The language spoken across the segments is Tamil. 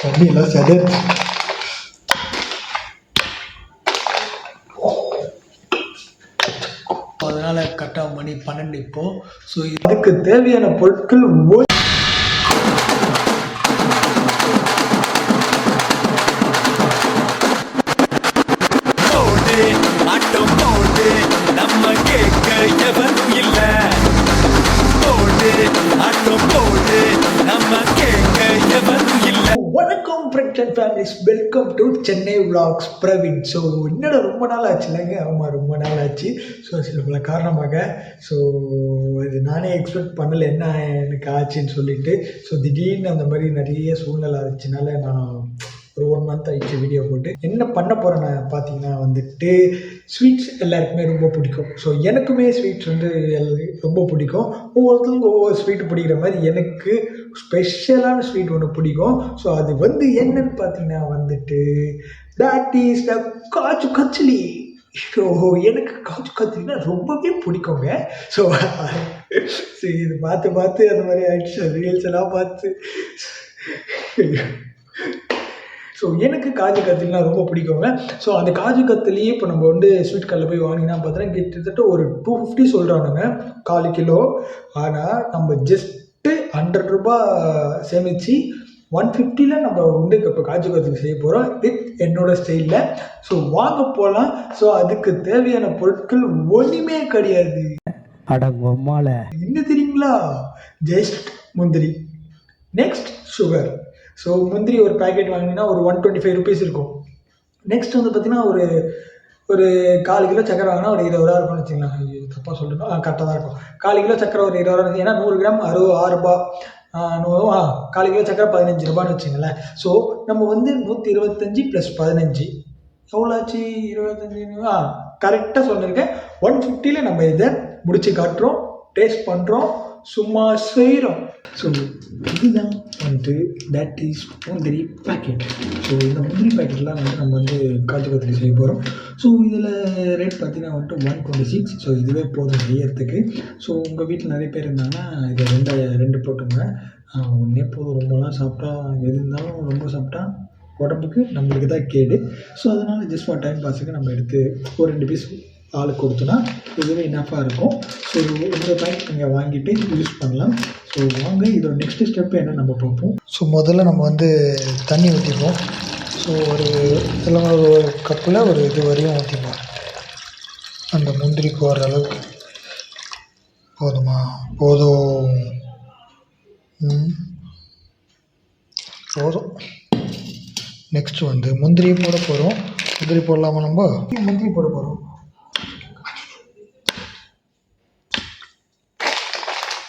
தண்ணியெல்லாம் செதறி அதனால கரெக்டாக மணி 12 இப்போ. ஸோ இதுக்கு தேவையான பொருட்கள் வணக்கம் friends and families, welcome to Chennai vlogs Praveen. So என்னடா ரொம்ப நாள் ஆச்சு இல்லைங்க? ஆமாம், ரொம்ப நாள் ஆச்சு. ஸோ சில பல காரணமாக ஸோ இது நானே எக்ஸ்பெக்ட் பண்ணலை என்ன எனக்கு ஆச்சுன்னு சொல்லிட்டு. ஸோ திடீர்னு அந்த மாதிரி நிறைய சூழ்நிலை ஆச்சுனால நான் ஒரு 1 மந்த் ஆகிடுச்சு வீடியோ போட்டு. என்ன பண்ண போகிறேன்னு பார்த்தீங்கன்னா வந்துட்டு ஸ்வீட்ஸ் எல்லாருக்குமே ரொம்ப பிடிக்கும். ஸோ எனக்குமே ஸ்வீட்ஸ் வந்து ரொம்ப பிடிக்கும். ஒவ்வொருத்தருக்கும் ஒவ்வொரு ஸ்வீட் பிடிக்கிற மாதிரி எனக்கு ஸ்பெஷலான ஸ்வீட் ஒன்று பிடிக்கும். ஸோ அது வந்து என்னன்னு பார்த்தீங்கன்னா வந்துட்டு that is the kaju katli. So எனக்கு காஜு கத்லினா ரொம்பவே பிடிக்குங்க. ஸோ இது பார்த்து அந்த மாதிரி ஆயிடுச்சு, ரீல்ஸ் எல்லாம் பார்த்து. ஸோ எனக்கு காஜு கத்திரினா ரொம்ப பிடிக்குங்க. ஸோ அந்த காஜு கத்திரியே இப்போ நம்ம வந்து ஸ்வீட் கடையில் போய் வாங்கினா பார்த்தோன்னா கிட்டத்தட்ட ஒரு 250 சொல்கிறானுங்க 1/4 கிலோ. ஆனால் நம்ம ஜஸ்ட்டு 100 ரூபா சேமித்து 150ல் நம்ம வந்து இப்போ காஜு கத்திரி செய்ய போகிறோம் வித் என்னோடய ஸ்டைலில். ஸோ வாங்க போகலாம். ஸோ அதுக்கு தேவையான பொருட்கள் ஒன்றுமே கிடையாது. அடங்கம்மால என்ன தெரியுங்களா? ஜஸ்ட் முந்திரி, நெக்ஸ்ட் சுகர். ஸோ முந்திரி ஒரு பேக்கெட் வாங்கினீங்கன்னா ஒரு 125 ருபீஸ் இருக்கும். நெக்ஸ்ட் வந்து பார்த்தீங்கன்னா ஒரு 1/4 கிலோ சக்கரை வாங்கினா ஒரு 20 ரூபா இருக்கும்னு வச்சுக்கலாம். தப்பாக சொல்லணும், கரெக்டாக தான் இருக்கும். 1/4 கிலோ சக்கரை ஒரு 20 ரூபா. ஏன்னா 100 கிராம் 6 ரூபா. 1/4 கிலோ சக்கரை 15 ரூபான்னு வச்சுங்களேன். ஸோ நம்ம வந்து 125 + 15 எவ்வளோ ஆச்சு? 25. கரெக்டாக சொல்லியிருக்கேன். 150ல் நம்ம இதை முடிச்சு காட்டுறோம், டேஸ்ட் பண்ணுறோம், சும்மா செய்கிறோம். ஸோ இதுதான் வந்துட்டு தட் இஸ் முந்திரி பேக்கெட். ஸோ இந்த முந்திரி பேக்கெட்லாம் வந்து நம்ம வந்து காஜு கத்திரி செய்ய போகிறோம். ஸோ இதில் ரேட் பார்த்தீங்கன்னா வந்துட்டு 126. ஸோ இதுவே போதும் செய்யறதுக்கு. ஸோ உங்கள் வீட்டில் நிறைய பேர் இருந்தாங்கன்னா இதை 2 போட்டுங்க. ஒன்றே போதும். ரொம்பலாம் சாப்பிட்டா எது இருந்தாலும் ரொம்ப சாப்பிட்டா உடம்புக்கு நம்மளுக்கு தான் கேடு. ஸோ அதனால் ஜஸ்ட் ஃபார் டைம் பாஸுக்கு நம்ம எடுத்து ஒரு 2 பீஸ் ஆளுக்கு கொடுத்தோன்னா இதுவே இனஃபாக இருக்கும். ஸோ இந்த பேக்கெட் நீங்கள் வாங்கிட்டு யூஸ் பண்ணலாம். ஸோ வாங்க இதோட நெக்ஸ்ட் ஸ்டெப் என்ன நம்ம பார்ப்போம். ஸோ முதல்ல நம்ம வந்து தண்ணி ஊற்றிப்போம். ஸோ இதெல்லாம் ஒரு கப்பில் ஒரு இது வரையும் ஊற்றிப்போம். அந்த முந்திரிக்கு வர அளவுக்கு போதுமா? போதும். நெக்ஸ்ட் வந்து முந்திரி போட போகிறோம். முந்திரி போடலாமா? நம்ம முந்திரி போட போகிறோம்.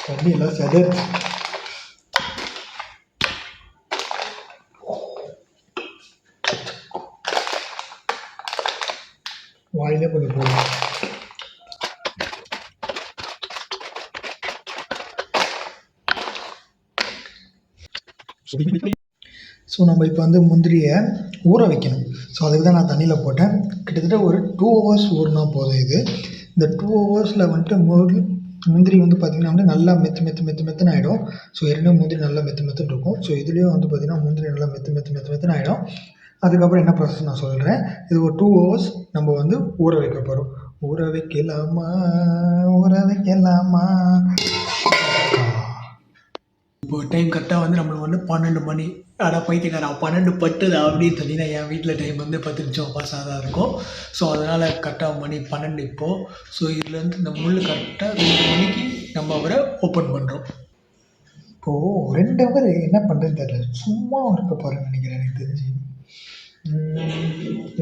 தண்ணியெல்லாம் செதறி வாயிலே கொஞ்சம் போடும். ஸோ நம்ம இப்போ வந்து முந்திரியை ஊற வைக்கணும். ஸோ அதுக்கு தான் நான் தண்ணியில் போட்டேன். கிட்டத்தட்ட ஒரு 2 ஹவர்ஸ் ஊறினா போதும். இந்த 2 ஹவர்ஸில் வந்துட்டு முந்திரி வந்து பார்த்திங்கன்னா வந்து நல்லா மெத்துன்னு ஆகிடும். ஸோ ஏற்கனவே முந்திரி நல்லா மெத்துன்னு இருக்கும். ஸோ இதுலேயும் வந்து பார்த்திங்கன்னா முந்திரி நல்லா மெத்துன்னு ஆகிடும். அதுக்கப்புறம் என்ன ப்ராசஸ் நான் சொல்கிறேன். இது ஒரு 2 ஹவர்ஸ் நம்ம வந்து ஊற வைக்க போகிறோம். ஊற வைக்கலாமா? இப்போ டைம் கரெக்டாக வந்து நம்மளுக்கு வந்து 12 மணி. ஆனால் பைத்தியக்காரா 12 பட்டுது அப்படின்னு சொன்னீங்கன்னா என் வீட்டில் டைம் வந்து 10 நிமிஷம் பாஸாக தான் இருக்கும். ஸோ அதனால் கரெக்டாக மணி 12 இப்போது. ஸோ இதில் வந்து இந்த முள் கரெக்டாக 2 மணிக்கு நம்ம அவரை ஓப்பன் பண்ணுறோம். இப்போது 2 ஹவர் என்ன பண்ணுறதுன்னு தெரியல, சும்மா இருக்க போகிறேன்னு நினைக்கிறேன் எனக்கு தெரிஞ்சு.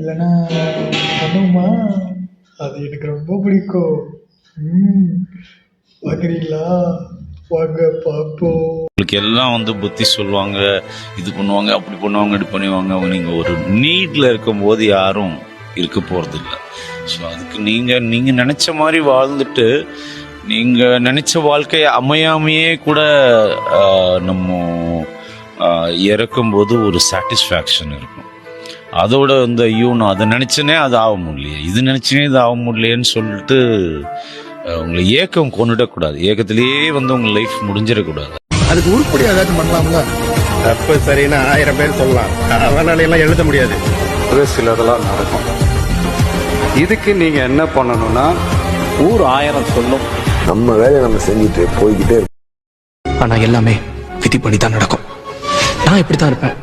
இல்லைன்னா பண்ணுமா? அது எனக்கு ரொம்ப பிடிக்கும். பார்க்குறீங்களா? வாங்க பார்ப்போம். உங்களுக்கு எல்லாம் வந்து புத்தி சொல்லுவாங்க, இது பண்ணுவாங்க, அப்படி பண்ணுவாங்க, இப்படி பண்ணுவாங்க. நீங்கள் ஒரு நீட்ல இருக்கும்போது யாரும் இருக்க போகிறது இல்லை. ஸோ அதுக்கு நீங்கள் நினச்ச மாதிரி வாழ்ந்துட்டு நீங்கள் நினச்ச வாழ்க்கையை அமையாமையே கூட நம்ம இறக்கும்போது ஒரு சாட்டிஸ்ஃபேக்ஷன் இருக்கும். அதோட வந்து ஐயோ நான் அதை நினச்சேனே அது ஆக முடியலையே, இது நினச்சேனே இது ஆக முடியலையேன்னு சொல்லிட்டு உங்களை ஏக்கம் கொண்டுடக்கூடாது. ஏக்கத்திலேயே வந்து உங்கள் லைஃப் முடிஞ்சிடக்கூடாது. அதுக்கு உருப்படி ஏதாச்சும் பண்ணலாம்ல? தப்பு சரின்னு 1000 பேர் சொல்லலாம், அவனால எல்லாம் எழுத முடியாது. ஒரு சிலதெல்லாம் நடக்கும். இதுக்கு நீங்க என்ன பண்ணணும்னா, ஊர் 1000 சொல்லும், நம்ம வேலையை நம்ம செஞ்சுட்டு போய்கிட்டே இருக்கோம். ஆனா எல்லாமே விதிப்படி தான் நடக்கும். நான் இப்படி தான் இருப்பேன்.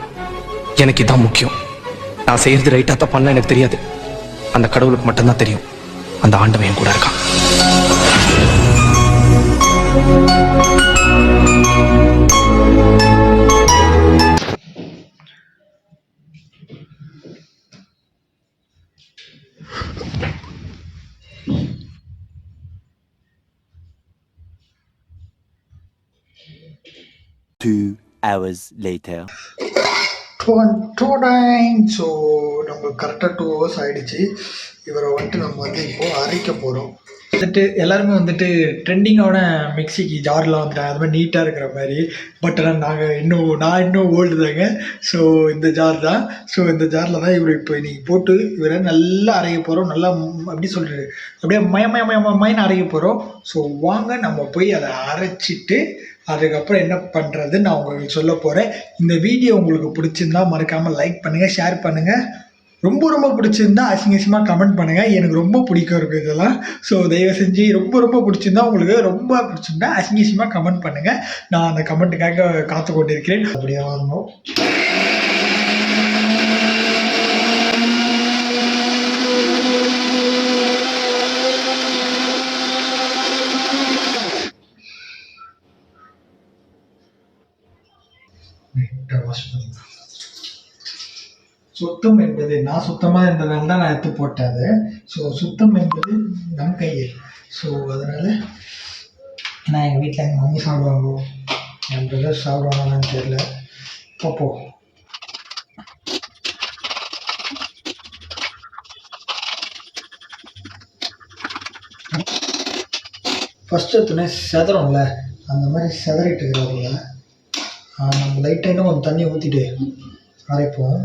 எனக்கு இதான் முக்கியம். நான் செய்யறது ரைட்டா தப்பான்னு எனக்கு தெரியாது. அந்த கடவுளுக்கு மட்டும்தான் தெரியும். அந்த ஆண்டவன் என் கூட இருக்கான். hours later. ஸோ நம்ம கரெக்டாக 2 hours ஆகிடுச்சு. இவரை வந்துட்டு நம்ம வந்து இப்போது அரைக்க போகிறோம். வந்துட்டு எல்லாருமே வந்துட்டு ட்ரெண்டிங்கான மிக்சிக்கு ஜார்லாம் வந்துட்டாங்க, அது மாதிரி நீட்டாக இருக்கிற மாதிரி. பட் ஆனால் நான் இன்னும் ஓல்டு தாங்க. ஸோ இந்த ஜார் தான். ஸோ இந்த ஜாரில் தான் இவர் இப்போ இன்றைக்கி போட்டு இவரை நல்லா அரைக்க போகிறோம். நல்லா அப்படி சொல்கிறது அப்படியே மயன்னு அரைக்க போகிறோம். ஸோ வாங்க நம்ம போய் அதை அரைச்சிட்டு அதுக்கப்புறம் என்ன பண்ணுறது நான் உங்களுக்கு சொல்ல போகிறேன். இந்த வீடியோ உங்களுக்கு பிடிச்சிருந்தா மறக்காமல் லைக் பண்ணுங்கள், ஷேர் பண்ணுங்கள். ரொம்ப பிடிச்சிருந்தா அசிங்கமாக கமெண்ட் பண்ணுங்கள். எனக்கு ரொம்ப பிடிக்கும் இருக்குது இதெல்லாம். ஸோ தயவு செஞ்சு ரொம்ப பிடிச்சிருந்தா உங்களுக்கு ரொம்ப பிடிச்சிருந்தா அசிங்கமாக கமெண்ட் பண்ணுங்கள். நான் அந்த கமெண்ட்டுக்காக காத்து கொண்டு இருக்கிறேன். அப்படியே வரணும். சுத்தம் என்பது நான் சுத்தமாக இருந்ததுனால தான் நான் எடுத்து போட்டேன் அது. ஸோ சுத்தம் என்பது நம் கையில். ஸோ அதனால் நான் எங்கள் வீட்டில் எங்கள் மம்மி சாப்பிடுவாங்க, என் பிரதர் சாப்பிடுவாங்கன்னு தெரியல. பார்ப்போம். ஃபஸ்ட்டு துணை செதறோம்ல, அந்த மாதிரி செதறிட்டு இருக்கிறவங்கள நம்ம லைட்டாக இன்னும் கொஞ்சம் தண்ணி ஊற்றிட்டு அரைப்போம்.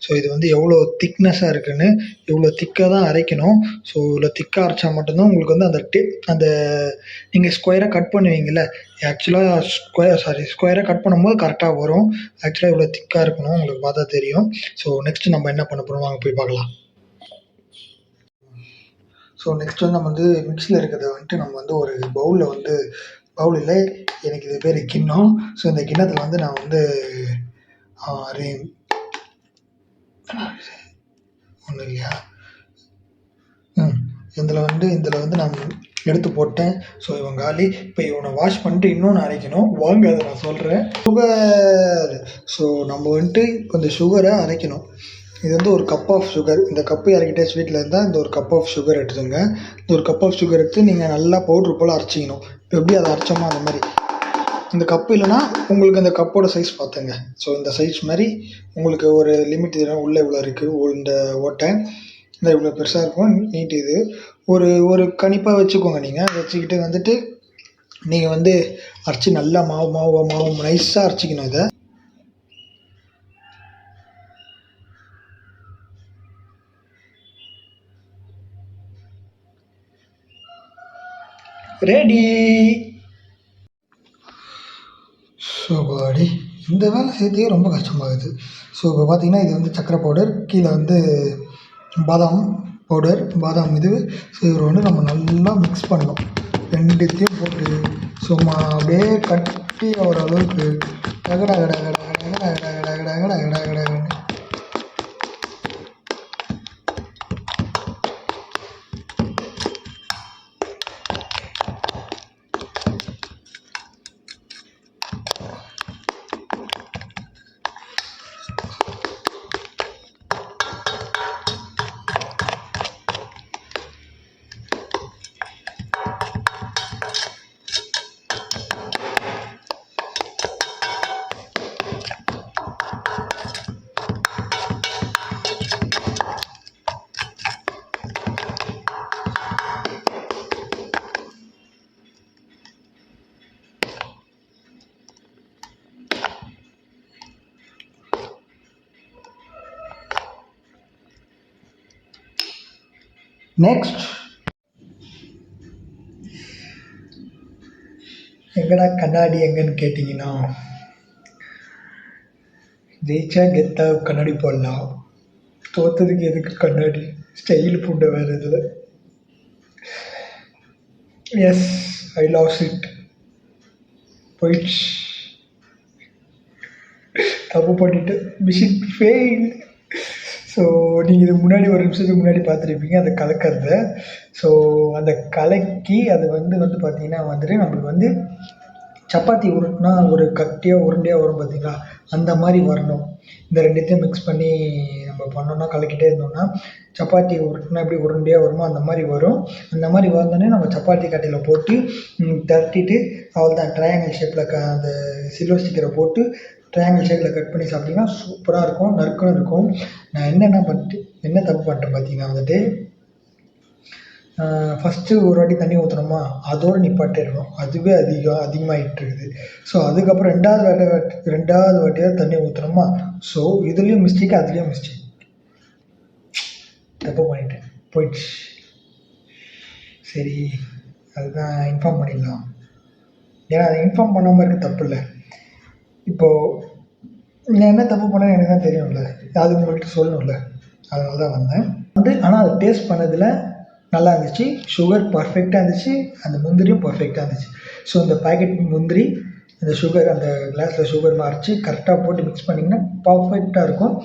ஸோ இது வந்து எவ்வளோ திக்னஸாக இருக்குன்னு, இவ்வளோ திக்காக தான் அரைக்கணும். ஸோ இவ்வளோ திக்காக அரைச்சா மட்டும்தான் உங்களுக்கு வந்து அந்த நீங்கள் ஸ்கொயராக கட் பண்ணுவீங்கள்ல, ஆக்சுவலாக ஸ்கொயராக கட் பண்ணும்போது கரெக்டாக வரும். ஆக்சுவலாக இவ்வளோ திக்காக இருக்கணும், உங்களுக்கு பார்த்தா தெரியும். ஸோ நெக்ஸ்ட்டு நம்ம என்ன பண்ண போகிறோம் வாங்க போய் பார்க்கலாம். ஸோ நெக்ஸ்ட் வந்து நம்ம வந்து மிக்ஸியில் இருக்கிறத வந்துட்டு நம்ம வந்து ஒரு பவுல் இல்லை, எனக்கு இது பேர் கிண்ணம். ஸோ இந்த கிண்ணத்தில் வந்து நான் வந்து ஒன்றும் இல்லையா, இதில் வந்து நான் எடுத்து போட்டேன். ஸோ இவன் காலி. இப்போ இவனை வாஷ் பண்ணிட்டு இன்னொன்று அரைக்கணும். வாங்க அதை நான் சொல்கிறேன். சுகர். ஸோ நம்ம வந்துட்டு இப்போ இந்த சுகரை அரைக்கணும். இது வந்து ஒரு கப் ஆஃப் சுகர். இந்த கப்பு இறக்கிட்டே ஸ்வீட்டில் இருந்தால் இந்த ஒரு கப் ஆஃப் சுகர் எடுத்துங்க. இந்த ஒரு கப் ஆஃப் சுகர் எடுத்து நீங்கள் நல்லா பவுட்ரு போல் அரைச்சிக்கணும். இப்போ எப்படி அதை அரைச்சோமோ அந்த மாதிரி. இந்த கப்பு இல்லைன்னா உங்களுக்கு இந்த கப்போட சைஸ் பார்த்துங்க. ஸோ இந்த சைஸ் மாதிரி உங்களுக்கு ஒரு லிமிட் இதெல்லாம் உள்ளே இவ்வளோ இருக்குது. இந்த ஓட்டை இந்த இவ்வளோ பெருசாக இருக்கும். நீட்டு இது ஒரு கணிப்பாக வச்சுக்கோங்க. நீங்கள் வச்சுக்கிட்டு வந்துட்டு நீங்கள் வந்து அரைச்சி நல்லா மாவு நைஸாக அரைச்சிக்கணும். இதை ரெடி. ஸோ பாடி இந்த வேலை செய்யறதுக்கே ரொம்ப கஷ்டமாகுது. ஸோ இப்போ பார்த்தீங்கன்னா இது வந்து சக்கரை பவுடர், கீழே வந்து பாதாம் பவுடர், பாதாம் இது. ஸோ இதில் வந்து நம்ம நல்லா மிக்ஸ் பண்ணணும். ரெண்டுத்தையும் போட்டு சும்மா அப்படியே கட்டி ஆகிற அளவுக்கு டகட கட கட கட கட கட கட கட கட கட கட. நெக்ஸ்ட் எங்கடா கண்ணாடி எங்கன்னு கேட்டிங்கன்னா, ஜெயிச்சா கெத்தா கண்ணாடி போடலாம், தோத்ததுக்கு எதுக்கு கண்ணாடி ஸ்டைல் பூண்ட வேறு இதில். Yes, I lost it. போயிடுச்சு, தப்பு பண்ணிட்டு மிஷின் ஃபெயில். ஸோ நீங்கள் இது முன்னாடி ஒரு நிமிஷத்துக்கு முன்னாடி பார்த்துருப்பீங்க அதை கலக்கிறத. ஸோ அந்த கலக்கி அது வந்து பார்த்தீங்கன்னா வந்துட்டு நம்மளுக்கு வந்து சப்பாத்தி உருட்டினா ஒரு கட்டியாக உருண்டையாக வரும் பார்த்தீங்களா, அந்த மாதிரி வரணும். இந்த ரெண்டுத்தையும் மிக்ஸ் பண்ணி நம்ம பண்ணோன்னா, கலக்கிட்டே இருந்தோம்னா சப்பாத்தி உருட்டினா எப்படி உருண்டையாக வருமோ அந்த மாதிரி வரும். அந்த மாதிரி வந்தோடனே நம்ம சப்பாத்தி கட்டையில் போட்டு தட்டிட்டு அவ்வளோதான், ட்ரையாங்கிள் ஷேப்பில் அந்த சில்வர் ஸ்டிக்கரை போட்டு ட்ரையாங்கிள் ஷேப்பில் கட் பண்ணி சாப்பிட்டிங்கன்னா சூப்பராக இருக்கும், நறுக்குன்னு இருக்கும். நான் என்ன தப்பு பண்ணிட்டேன் பார்த்தீங்கன்னா வந்துட்டு, ஃபஸ்ட்டு ஒரு வாட்டி தண்ணி ஊற்றுனோமா அதோடு நிப்பாட்டிடணும், அதுவே அதிகமாகிட்டு இருக்குது. ஸோ அதுக்கப்புறம் ரெண்டாவது வாட்டியாக தண்ணி ஊற்றுனோமா, ஸோ இதுலேயும் மிஸ்டேக் அதுலேயும் மிஸ்டேக், தப்பு பண்ணிட்டேன், போயிடுச்சு. சரி, அதுதான் இன்ஃபார்ம் பண்ணிடலாம். ஏன்னா அதை இன்ஃபார்ம் பண்ணாமல் இருக்க தப்பு இல்லை. இப்போது நான் என்ன தப்பு பண்ணேன்னு எனக்கு தான் தெரியும்ல, அது உங்கள்கிட்ட சொல்லணும்ல, அதனால தான் வந்தேன் ஆனால் அதை டேஸ்ட் பண்ணதில் நல்லா இருந்துச்சு, சுகர் பர்ஃபெக்டாக இருந்துச்சு, அந்த முந்திரியும் பர்ஃபெக்டாக இருந்துச்சு. ஸோ இந்த பேக்கெட் முந்திரி, அந்த சுகர், அந்த கிளாஸில் சுகர்லாம் அரைச்சி கரெக்டாக போட்டு மிக்ஸ் பண்ணிங்கன்னா பர்ஃபெக்டாக இருக்கும்.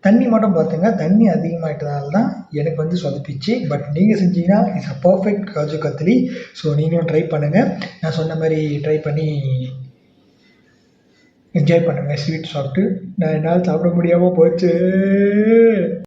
தண்ணி மட்டும் பார்த்துங்க, தண்ணி அதிகமாகிட்டதால தான் எனக்கு வந்து சொதப்பிச்சு. பட் நீங்கள் செஞ்சீங்கன்னா it's a perfect kaju katli. So நீங்களும் ட்ரை பண்ணுங்கள், நான் சொன்ன மாதிரி ட்ரை பண்ணி என்ஜாய் பண்ணுங்கள். ஸ்வீட் சாப்பிட்டு நான் என்னால் சாப்பிட முடியாமல் போச்சு.